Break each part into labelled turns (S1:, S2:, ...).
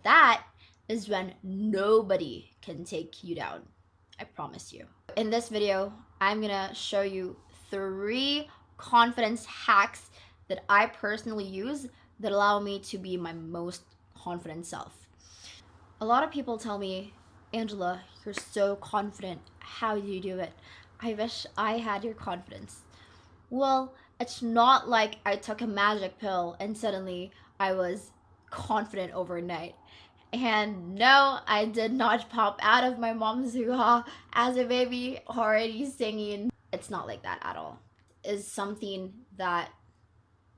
S1: That is when nobody can take you down. I promise you. In this video, I'm gonna show you 3 confidence hacks that I personally use that allow me to be my most confident self. A lot of people tell me, Angela, you're so confident. How do you do it? I wish I had your confidence. Well, it's not like I took a magic pill and suddenly I was confident overnight. And no, I did not pop out of my mom's hoo-ha as a baby already singing. It's not like that at all. It's something that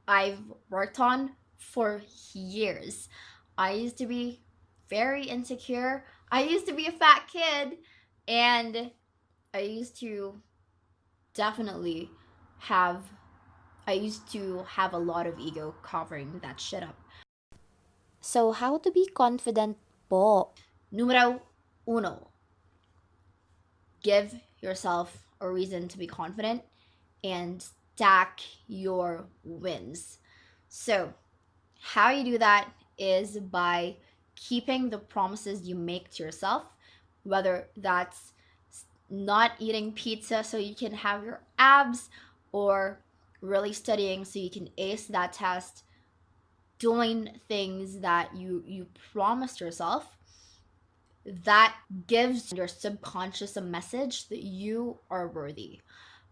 S1: I've worked on for years. I used to be very insecure. I used to be a fat kid, and I used to definitely have I used to have a lot of ego covering that shit up.
S2: So, how to be confident po?
S1: Numero uno, give yourself a reason to be confident and stack your wins. So, how you do that is by keeping the promises you make to yourself, whether that's not eating pizza so you can have your abs, or really studying so you can ace that test, doing things that you promised yourself. That gives your subconscious a message that you are worthy.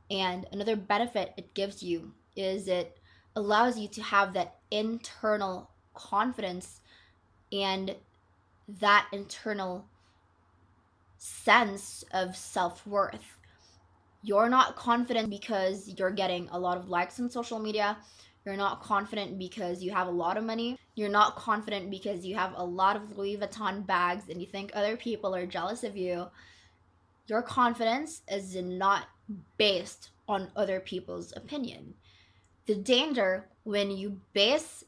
S1: And another benefit it gives you is it allows you to have that internal confidence and that internal sense of self-worth. You're not confident because you're getting a lot of likes on social media. You're not confident because you have a lot of money. You're not confident because you have a lot of Louis Vuitton bags and you think other people are jealous of you. Your confidence is not based on other people's opinion. The danger when you base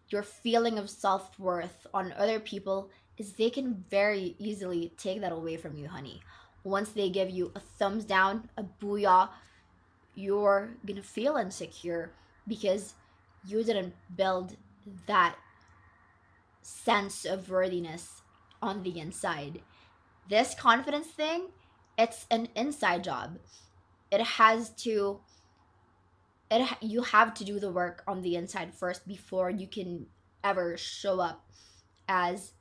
S1: your feeling of self worth on other people is they can very easily take that away from you, honey. Once they give you a thumbs down, a booyah, you're gonna feel insecure because you didn't build that sense of worthiness on the inside. This confidence thing, it's an inside job. It has to you have to do the work on the inside first before you can ever show up as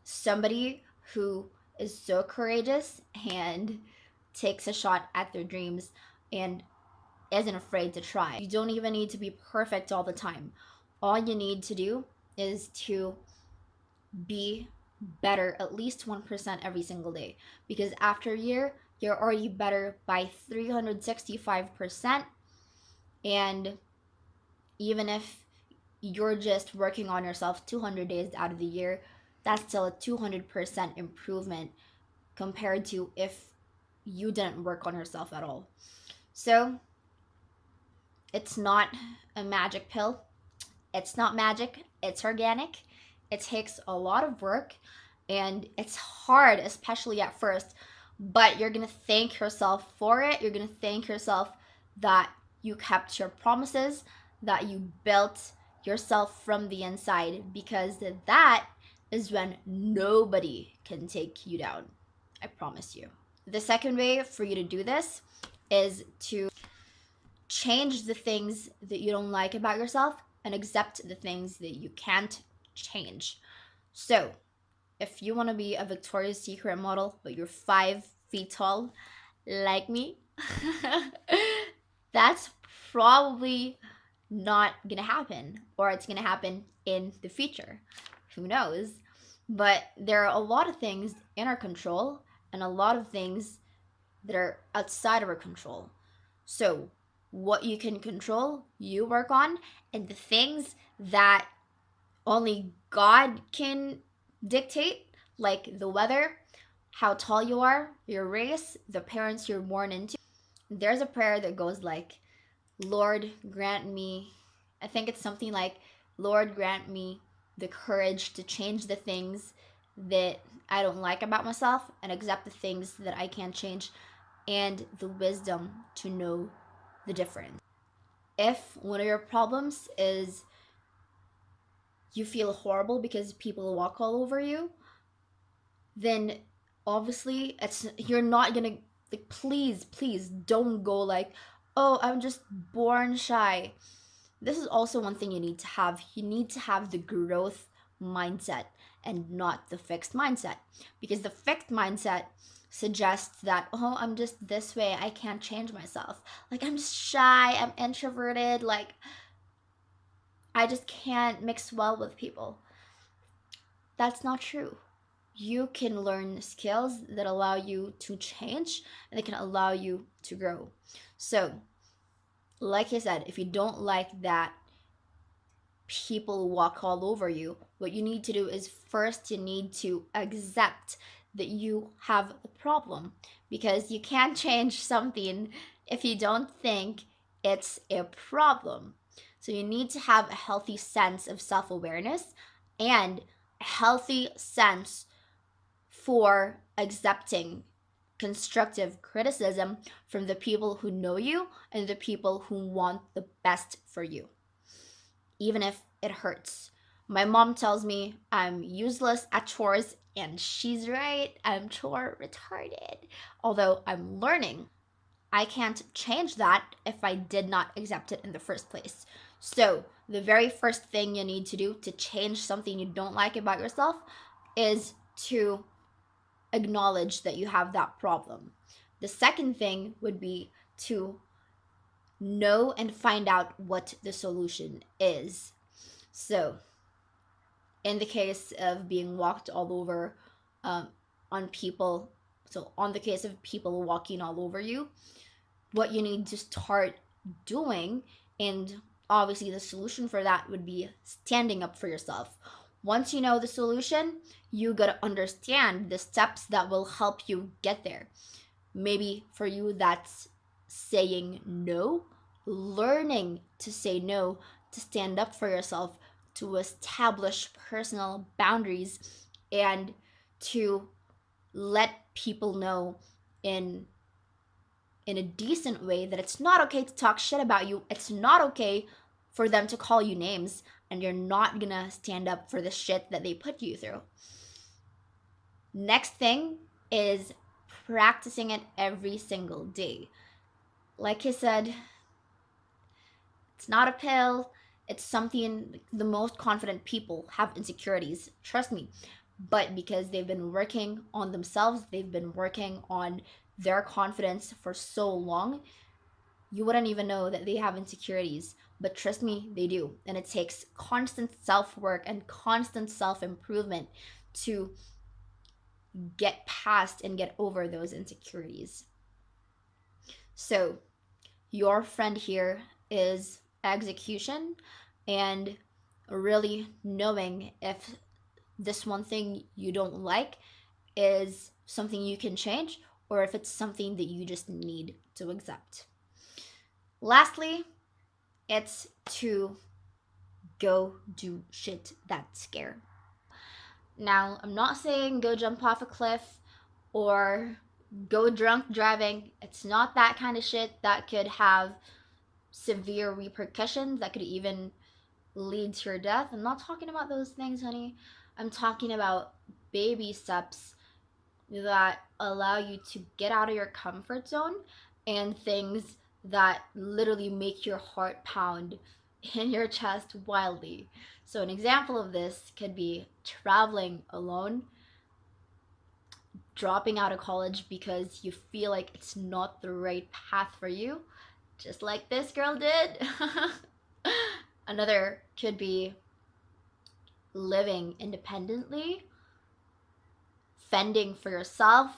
S1: somebody who is so courageous and takes a shot at their dreams and isn't afraid to try. You don't even need to be perfect all the time. All you need to do is to be better at least 1% every single day. Because after a year, you're already better by 365%. And even if you're just working on yourself 200 days out of the year, that's still a 200% improvement compared to if you didn't work on yourself at all. So it's not a magic pill. It's not magic. It's organic. It takes a lot of work and it's hard, especially at first. But you're going to thank yourself for it. You're going to thank yourself that you kept your promises, that you built yourself from the inside, because that is when nobody can take you down. I promise you. The second way for you to do this is to change the things that you don't like about yourself and accept the things that you can't change. So, if you want to be a Victoria's Secret model, but you're 5 feet tall, like me, that's probably not gonna happen, or it's gonna happen in the future. Who knows? But there are a lot of things in our control and a lot of things that are outside of our control. So, what you can control, you work on, and the things that only God can dictate, like the weather, how tall you are, your race, the parents you're born into. There's a prayer that goes like, Lord, grant me, I think it's something like, Lord, grant me the courage to change the things that I don't like about myself and accept the things that I can't change, and the wisdom to know the difference. If one of your problems is you feel horrible because people walk all over you, then obviously it's you're not gonna, like, please don't go like, oh, I'm just born shy. This is also one thing you need to have. You need to have the growth mindset and not the fixed mindset, because the fixed mindset suggests that, oh, I'm just this way, I can't change myself, like I'm just shy, I'm introverted, like I just can't mix well with people. That's not true. You can learn skills that allow you to change and that can allow you to grow. So, like I said, if you don't like that people walk all over you, what you need to do is first you need to accept that you have a problem, because you can't change something if you don't think it's a problem. So you need to have a healthy sense of self awareness and a healthy sense for accepting constructive criticism from the people who know you and the people who want the best for you, even if it hurts. My mom tells me I'm useless at chores, and she's right. I'm chore retarded. Although I'm learning, I can't change that if I did not accept it in the first place. So, the very first thing you need to do to change something you don't like about yourself is to acknowledge that you have that problem. The second thing would be to know and find out what the solution is. So, in the case of being walked all over um, on people, so on the case of people walking all over you, what you need to start doing, and obviously the solution for that would be standing up for yourself. Once you know the solution, you gotta understand the steps that will help you get there. Maybe for you, that's saying no, learning to say no, to stand up for yourself, to establish personal boundaries, and to let people know in a decent way that it's not okay to talk shit about you. It's not okay for them to call you names, and you're not gonna stand up for the shit that they put you through. Next thing is practicing it every single day. Like I said, it's not a pill. It's something, the most confident people have insecurities. Trust me. But because they've been working on themselves, they've been working on their confidence for so long, you wouldn't even know that they have insecurities. But trust me, they do. And it takes constant self work and constant self improvement to get past and get over those insecurities. So, your friend here is execution and really knowing if this one thing you don't like is something you can change or if it's something that you just need to accept. Lastly, it's to go do shit that scare. Now, I'm not saying go jump off a cliff or go drunk driving. It's not that kind of shit that could have severe repercussions, that could even lead to your death. I'm not talking about those things, honey. I'm talking about baby steps that allow you to get out of your comfort zone and things that literally make your heart pound in your chest wildly. So, an example of this could be traveling alone, dropping out of college because you feel like it's not the right path for you, just like this girl did. Another could be living independently, fending for yourself,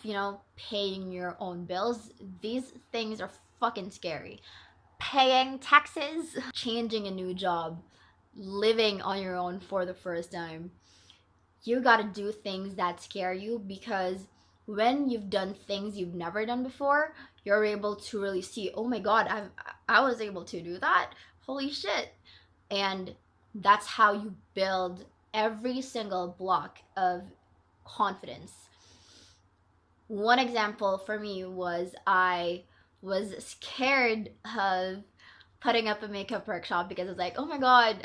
S1: paying your own bills. These things are fucking scary. Paying taxes, changing a new job, living on your own for the first time. You gotta do things that scare you, because when you've done things you've never done before, you're able to really see, oh my god, I was able to do that. Holy shit. And that's how you build every single block of confidence. One example for me was I was scared of putting up a makeup workshop because I was like, oh my god,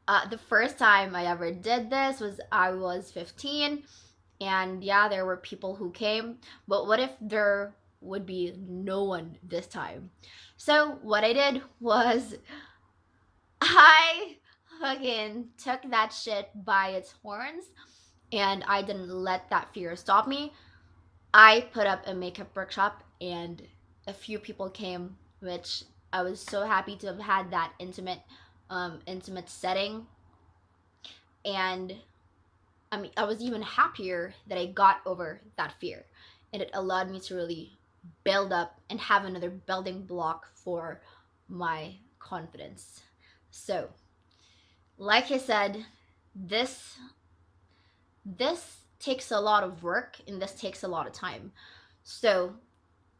S1: The first time I ever did this was I was 15, and yeah, there were people who came, but what if there would be no one this time? So what I did was I fucking took that shit by its horns, and I didn't let that fear stop me. I put up a makeup workshop, and a few people came, which I was so happy to have had that intimate setting. And I mean, I was even happier that I got over that fear, and it allowed me to really build up and have another building block for my confidence. So, like I said, this this takes a lot of work and this takes a lot of time. So,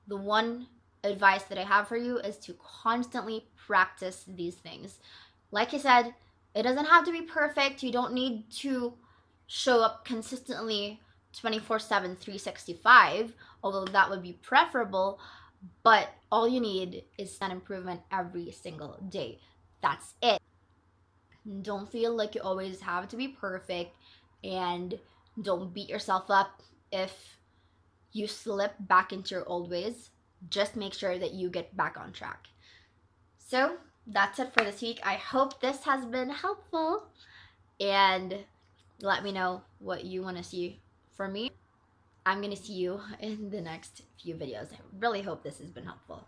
S1: the one advice that I have for you is to constantly practice these things. Like I said, it doesn't have to be perfect. You don't need to show up consistently 24/7, 365, although that would be preferable. But all you need is an improvement every single day. That's it. Don't feel like you always have to be perfect, and don't beat yourself up if you slip back into your old ways. Just make sure that you get back on track. So that's it for this week. I hope this has been helpful, and let me know what you want to see from me. I'm going to see you in the next few videos. I really hope this has been helpful.